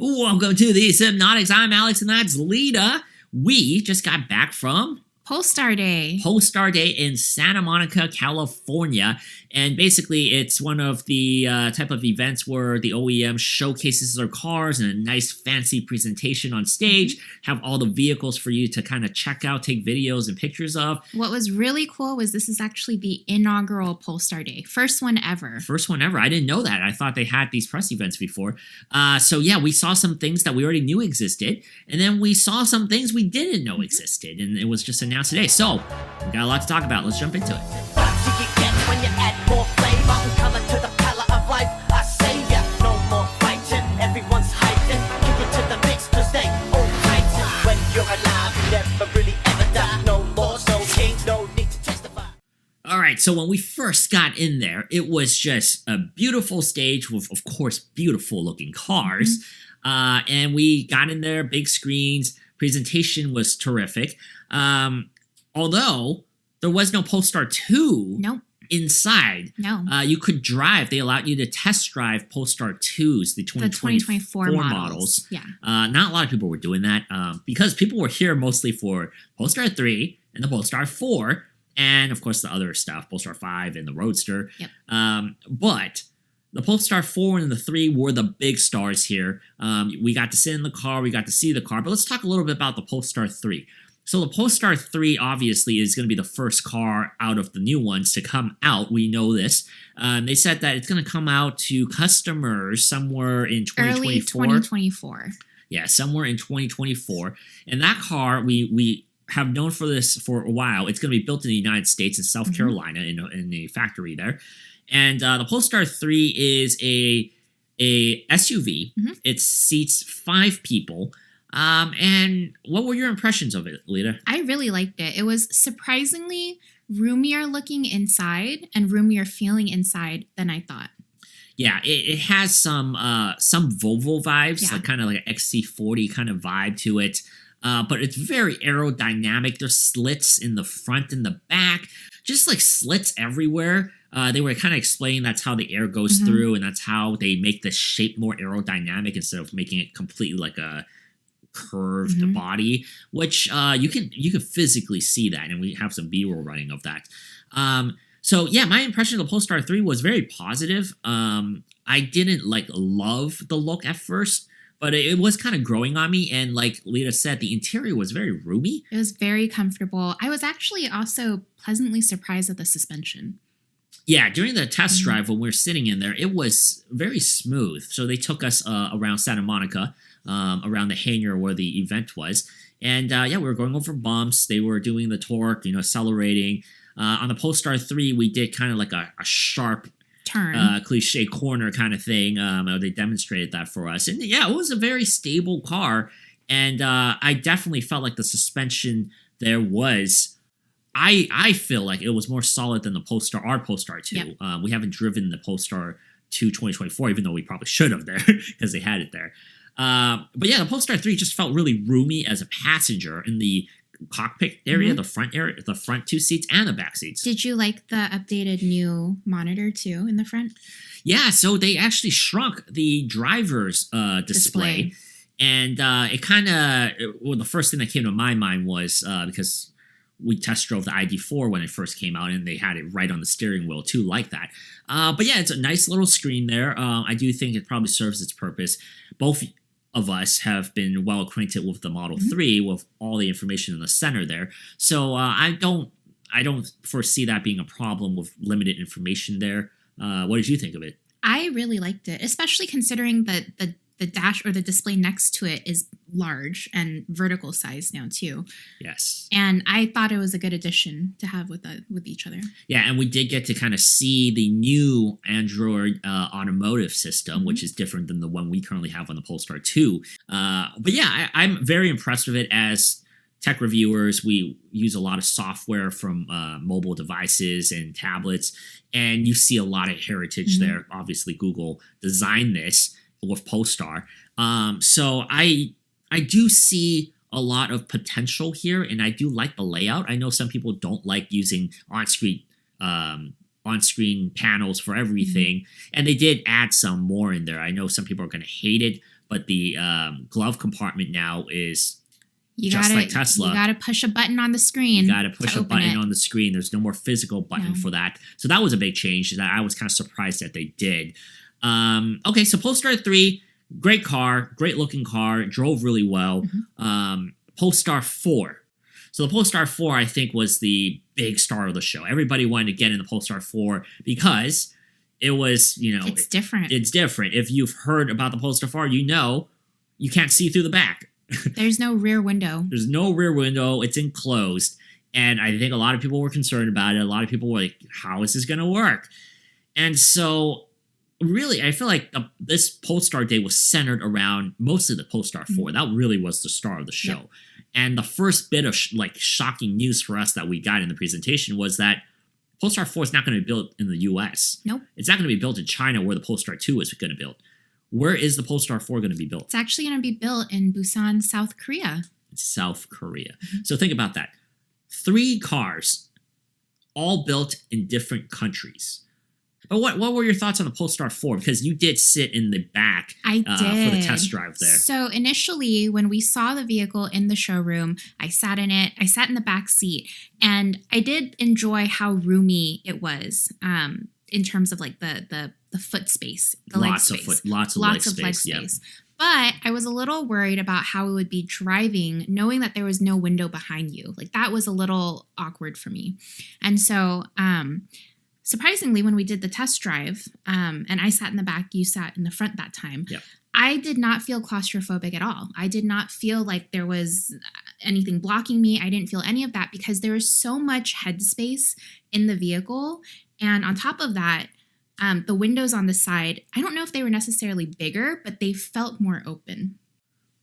Welcome to the Hypnotics. I'm Alex and that's Lita. We just got back from Polestar Day. Polestar Day in Santa Monica, California. And basically, it's one of the type of events where the OEM showcases their cars in a nice fancy presentation on stage, have all the vehicles for you to kind of check out, take videos and pictures of. What was really cool was this is actually the inaugural Polestar Day. First one ever. First one ever. I didn't know that. I thought they had these press events before. So yeah, we saw some things that we already knew existed. And then we saw some things we didn't know existed. And it was just announced today. So we got a lot to talk about. Let's jump into it. Alright, so when we first got in there, it was just a beautiful stage with, of course, beautiful looking cars. And we got in there, big screens, presentation was terrific. Although, there was no Polestar 2 inside. No. You could drive. They allowed you to test drive Polestar 2s, the 2024 models. Yeah. Not a lot of people were doing that because people were here mostly for Polestar 3 and the Polestar 4 and, of course, the other stuff, Polestar 5 and the Roadster. Yep. But the Polestar 4 and the 3 were the big stars here. We got to sit in the car. We got to see the car. But let's talk a little bit about the Polestar 3. So the Polestar 3 obviously is going to be the first car out of the new ones to come out. We know this. They said that it's going to come out to customers somewhere in 2024. Early 2024. Yeah, somewhere in 2024. And that car, we have known for this for a while. It's going to be built in the United States in South Carolina in the factory there. And the Polestar 3 is a SUV. It seats 5 people. And what were your impressions of it, Lita? I really liked it. It was surprisingly roomier looking inside and roomier feeling inside than I thought. Yeah, it has some Volvo vibes, like kind of like an XC40 kind of vibe to it. But it's very aerodynamic. There's slits in the front and the back, just like slits everywhere. They were kind of explaining that's how the air goes through, and that's how they make the shape more aerodynamic instead of making it completely like a curved body, which you can physically see that, and we have some B-roll running of that. So yeah, my impression of the Polestar 3 was very positive. I didn't love the look at first, but it was kind of growing on me, and like Lita said, the interior was very roomy. It was very comfortable. I was actually also pleasantly surprised at the suspension. Yeah, during the test drive when we were sitting in there, it was very smooth. So they took us around Santa Monica, around the hangar where the event was. And yeah, we were going over bumps. They were doing the torque, accelerating. On the Polestar 3, we did kind of like a sharp turn, cliche corner kind of thing. They demonstrated that for us. And yeah, it was a very stable car. And I definitely felt like the suspension there was... I feel like it was more solid than the our Polestar 2. Yep. We haven't driven the Polestar 2 2024, even though we probably should have there because they had it there. But yeah, the Polestar 3 just felt really roomy as a passenger in the cockpit area, the front 2 seats and the back seats. Did you like the updated new monitor too in the front? Yeah, so they actually shrunk the driver's display. And it kind of, the first thing that came to my mind was because we test drove the ID4 when it first came out, and they had it right on the steering wheel too, like that. But yeah, it's a nice little screen there. I do think it probably serves its purpose. Both of us have been well acquainted with the Model 3 with all the information in the center there. So I don't foresee that being a problem with limited information there. What did you think of it? I really liked it, especially considering that the dash or the display next to it is large and vertical size now too. Yes. And I thought it was a good addition to have with each other. Yeah, and we did get to kind of see the new Android automotive system, which is different than the one we currently have on the Polestar 2. But yeah, I'm very impressed with it. As tech reviewers, we use a lot of software from mobile devices and tablets, and you see a lot of heritage there. Obviously, Google designed this with Polestar. So I do see a lot of potential here, and I do like the layout. I know some people don't like using on-screen panels for everything, and they did add some more in there. I know some people are going to hate it, but the glove compartment now is You just gotta, like Tesla. You gotta push a button on the screen. You got to push a button it. on the screen. There's no more physical button for that. So that was a big change that I was kind of surprised that they did. Okay, so Polestar 3, great car, great looking car, it drove really well. Polestar 4. So the Polestar 4, I think, was the big star of the show. Everybody wanted to get in the Polestar 4 because it was, it's different. It's different. If you've heard about the Polestar 4, you know you can't see through the back. There's no rear window. There's no rear window. It's enclosed. And I think a lot of people were concerned about it. A lot of people were like, how is this going to work? And so, really, I feel like this Polestar Day was centered around mostly the Polestar 4. That really was the star of the show. Yep. And the first bit of shocking news for us that we got in the presentation was that Polestar 4 is not going to be built in the US. Nope. It's not going to be built in China where the Polestar 2 is going to be built. Where is the Polestar 4 going to be built? It's actually going to be built in Busan, South Korea. South Korea. So think about that. 3 cars, all built in different countries. But what were your thoughts on the Polestar 4? Because you did sit in the back I did. For the test drive there. So initially, when we saw the vehicle in the showroom, I sat in it. I sat in the back seat. And I did enjoy how roomy it was in terms of like the foot space, the leg space. Lots of leg space. Yep. But I was a little worried about how it would be driving, knowing that there was no window behind you. Like that was a little awkward for me. And so surprisingly, when we did the test drive, and I sat in the back, you sat in the front that time, yep. I did not feel claustrophobic at all. I did not feel like there was anything blocking me. I didn't feel any of that because there was so much headspace in the vehicle. And on top of that, the windows on the side, I don't know if they were necessarily bigger, but they felt more open.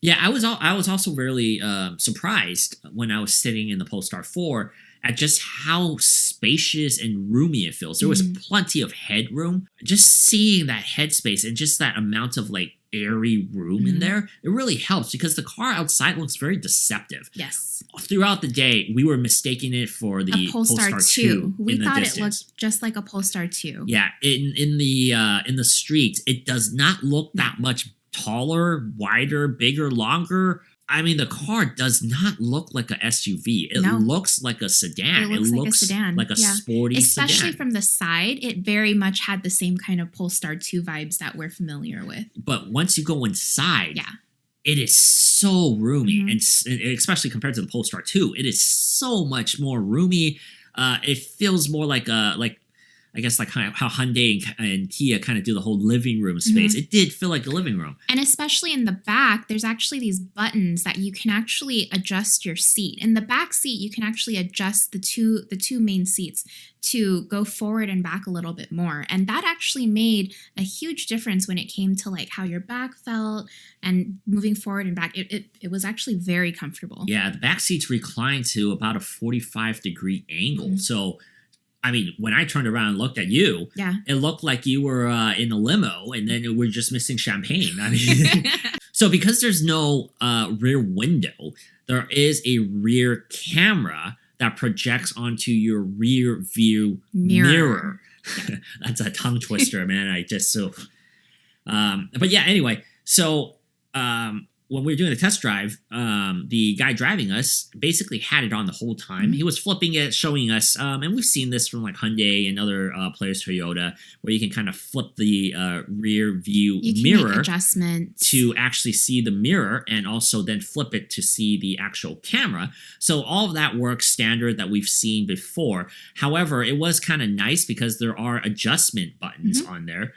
Yeah, I was also really surprised when I was sitting in the Polestar 4 at just how spacious and roomy it feels. There was plenty of headroom. Just seeing that headspace and just that amount of like airy room in there, it really helps because the car outside looks very deceptive. Yes. Throughout the day, we were mistaking it for the Polestar 2. We thought it looked just like a Polestar 2. Yeah, in the streets, it does not look that much taller, wider, bigger, longer. I mean, the car does not look like a SUV. It looks like a sedan. It looks like a sedan. Like a sporty Especially sedan. From the side, it very much had the same kind of Polestar 2 vibes that we're familiar with. But once you go inside, it is so roomy. And especially compared to the Polestar 2, it is so much more roomy. It feels more like I guess like how Hyundai and Kia kind of do the whole living room space. It did feel like a living room. And especially in the back, there's actually these buttons that you can actually adjust your seat. In the back seat, you can actually adjust the two main seats to go forward and back a little bit more. And that actually made a huge difference when it came to like how your back felt and moving forward and back. It was actually very comfortable. Yeah, the back seats reclined to about a 45-degree angle. So I mean, when I turned around and looked at you, it looked like you were in a limo and then we're just missing champagne. I mean, so because there's no rear window, there is a rear camera that projects onto your rear view mirror. That's a tongue twister, man. But yeah, anyway, so when we were doing the test drive, the guy driving us basically had it on the whole time. He was flipping it, showing us, and we've seen this from like Hyundai and other players, Toyota, where you can kind of flip the rear view mirror make adjustments to actually see the mirror and also then flip it to see the actual camera. So all of that works standard that we've seen before. However, it was kind of nice because there are adjustment buttons on there.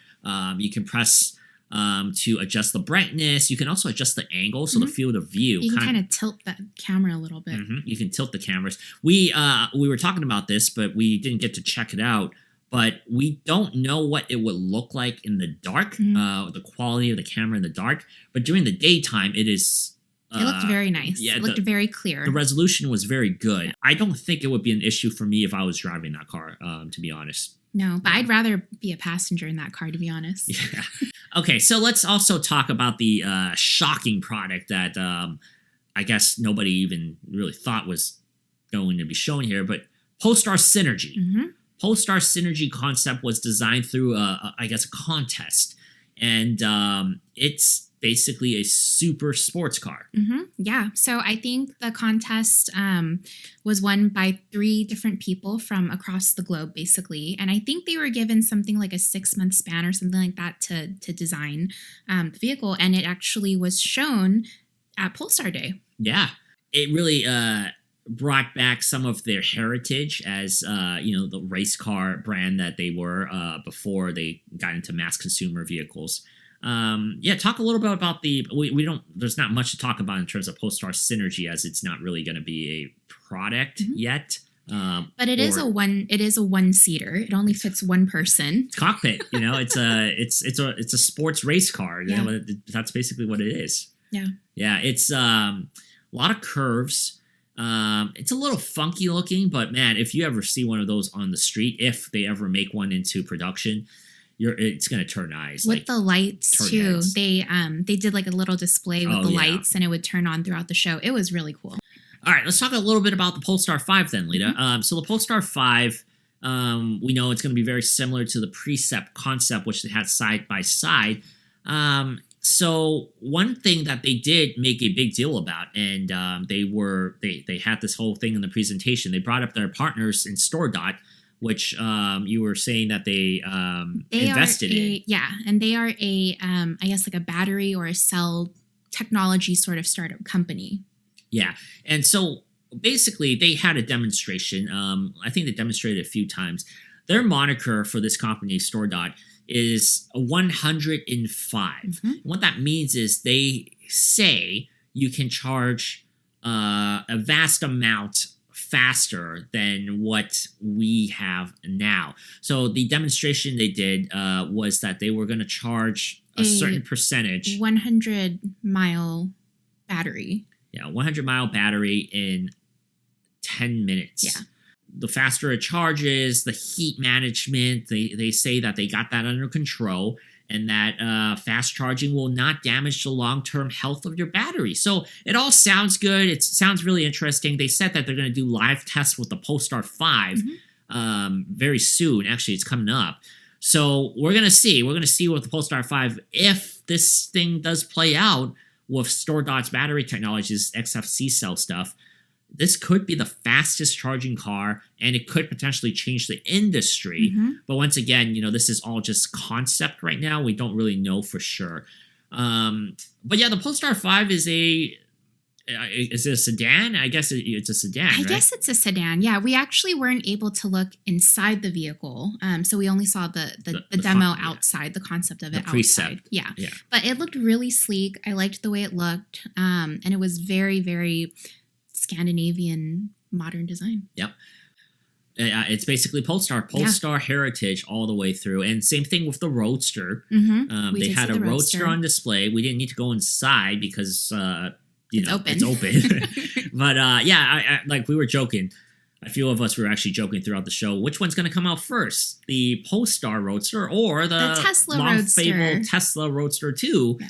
You can press to adjust the brightness. You can also adjust the angle, so the field of view. You can kind of tilt that camera a little bit. You can tilt the cameras. We were talking about this, but we didn't get to check it out. But we don't know what it would look like in the dark, the quality of the camera in the dark. But during the daytime, it is... it looked very nice. Yeah, it looked very clear. The resolution was very good. Yeah. I don't think it would be an issue for me if I was driving that car, to be honest. No, but I'd rather be a passenger in that car, to be honest. Yeah. Okay, so let's also talk about the shocking product that I guess nobody even really thought was going to be shown here, but Polestar Synergy. Polestar Synergy concept was designed through, I guess, a contest. And it's basically a super sports car. Yeah. So I think the contest was won by 3 different people from across the globe, basically. And I think they were given something like a 6-month span or something like that to design the vehicle. And it actually was shown at Polestar Day. Yeah. It really brought back some of their heritage as, the race car brand that they were before they got into mass consumer vehicles. Talk a little bit about there's not much to talk about in terms of Polestar Synergy, as it's not really going to be a product yet. But it is a one-seater. It only fits one person. Cockpit, it's a sports race car. Yeah. That's basically what it is. Yeah. Yeah. It's a lot of curves. It's a little funky looking, but man, if you ever see one of those on the street, if they ever make one into production, it's gonna turn eyes with the lights too. Heads. They did like a little display with lights, and it would turn on throughout the show. It was really cool. All right, let's talk a little bit about the Polestar 5 then, Lita. So the Polestar 5, we know it's going to be very similar to the Precept concept, which they had side by side. So one thing that they did make a big deal about, and they had this whole thing in the presentation. They brought up their partners in StoreDot, which you were saying that they invested in. Yeah, and they are I guess like a battery or a cell technology sort of startup company. Yeah, and so basically they had a demonstration. I think they demonstrated a few times. Their moniker for this company, StoreDot, is 105. What that means is they say you can charge a vast amount faster than what we have now. So the demonstration they did was that they were going to charge a certain percentage. 100-mile battery. Yeah, 100-mile battery in 10 minutes. Yeah. The faster it charges, the heat management, they say that they got that under control, and that fast charging will not damage the long-term health of your battery. So it all sounds good. It sounds really interesting. They said that they're going to do live tests with the Polestar 5 very soon. Actually, it's coming up. So we're going to see. We're going to see with the Polestar 5 if this thing does play out with StoreDot's battery technologies, XFC cell stuff. This could be the fastest charging car, and it could potentially change the industry. But once again, this is all just concept right now. We don't really know for sure. But yeah, the Polestar 5 is it a sedan? I guess it's a sedan, right? I guess it's a sedan. Yeah, we actually weren't able to look inside the vehicle. So we only saw the demo outside, the concept of it outside. Precept. Yeah. But it looked really sleek. I liked the way it looked. And it was very, very Scandinavian modern design. Yep. It's basically Polestar heritage all the way through. And same thing with the Roadster. They had a Roadster on display. We didn't need to go inside because it's open. But like we were joking. A few of us were actually joking throughout the show. Which one's going to come out first? The Polestar Roadster or the Tesla long-fabled Tesla Roadster 2? Yeah.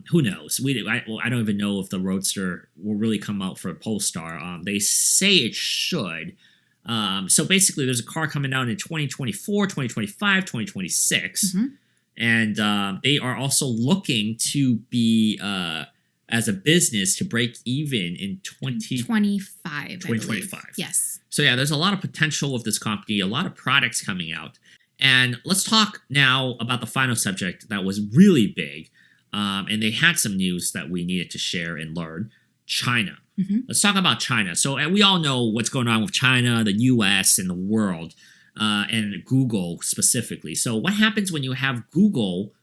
Who knows? I don't even know if the Roadster will really come out for Polestar. They say it should. So basically, there's a car coming out in 2024, 2025, 2026. And they are also looking to be, as a business, to break even in 2025. 2025. Yes. So yeah, there's a lot of potential with this company, a lot of products coming out. And let's talk now about the final subject that was really big. And they had some news that we needed to share and learn. China. Let's talk about China. So we all know what's going on with China, the US, and the world, and Google specifically. So what happens when you have Google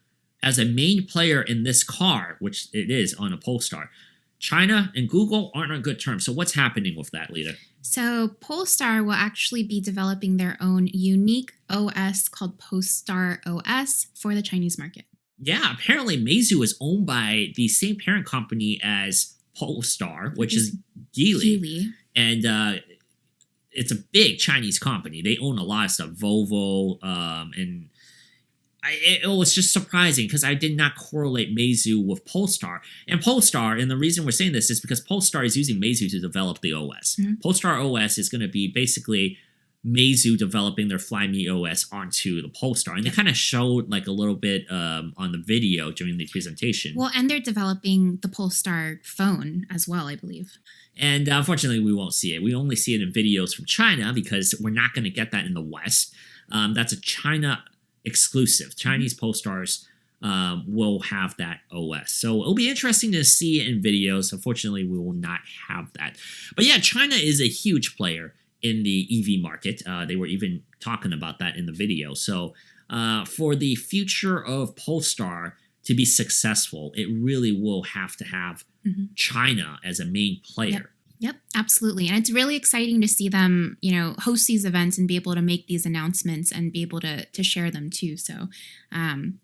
as a main player in this car, which it is on a Polestar? China and Google aren't on good terms. So what's happening with that, Lita? So Polestar will actually be developing their own unique OS called Polestar OS for the Chinese market. Yeah, apparently Meizu is owned by the same parent company as Polestar, which is Geely. And it's a big Chinese company. They own a lot of stuff, Volvo, and it was just surprising because I did not correlate Meizu with Polestar. And Polestar, and the reason we're saying this is because Polestar is using Meizu to develop the OS. Polestar OS is going to be basically Meizu developing their Fly Me OS onto the Polestar, and they kind of showed like a little bit on the video during the presentation. Well, and they're developing the Polestar phone as well, I believe. And unfortunately, we won't see it. We only see it in videos from China because we're not going to get that in the West. That's a China exclusive. Chinese Polestars will have that OS. So it'll be interesting to see it in videos. Unfortunately, we will not have that. But yeah, China is a huge player in the EV market. They were even talking about that in the video. So for the future of Polestar to be successful, it really will have to have China as a main player. Yep, absolutely. And it's really exciting to see them, host these events and be able to make these announcements and be able to share them too. So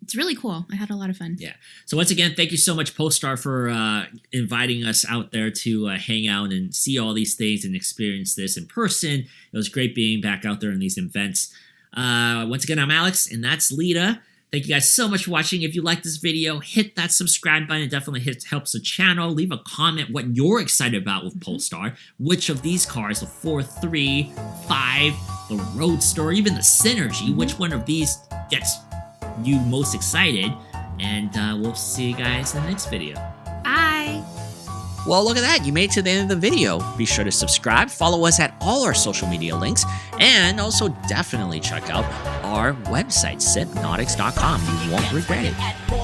it's really cool. I had a lot of fun. Yeah. So once again, thank you so much, Polestar, for inviting us out there to hang out and see all these things and experience this in person. It was great being back out there in these events. Once again, I'm Alex, and that's Lita. Thank you guys so much for watching. If you like this video, hit that subscribe button. It definitely helps the channel. Leave a comment what you're excited about with Polestar. Which of these cars, the 4, 3, 5, the Roadster, even the Synergy, which one of these gets you most excited? And we'll see you guys in the next video. Bye. Well, look at that. You made it to the end of the video. Be sure to subscribe, follow us at all our social media links, and also definitely check out our website, sipnautics.com. You won't regret it.